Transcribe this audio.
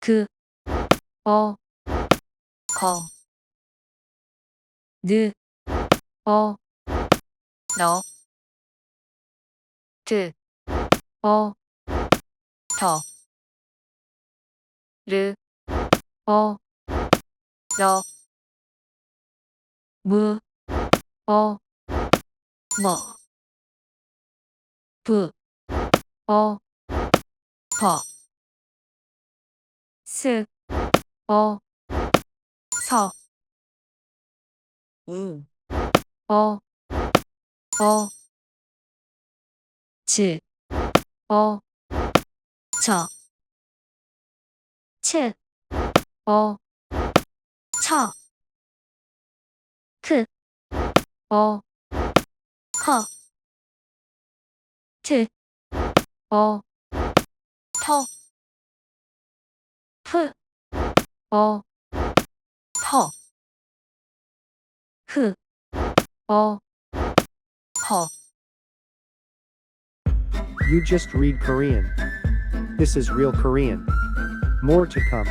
그, 어, 거, 느, 너, 드, 더, 르, 너, 무, 뭐, 부, 버, 스, 서, 우, 어, 즈, 저, 츠, 처, 크, 커, 트, 터, 프, 터, 흐, 허. You just read Korean. This is Real Korean. More to come.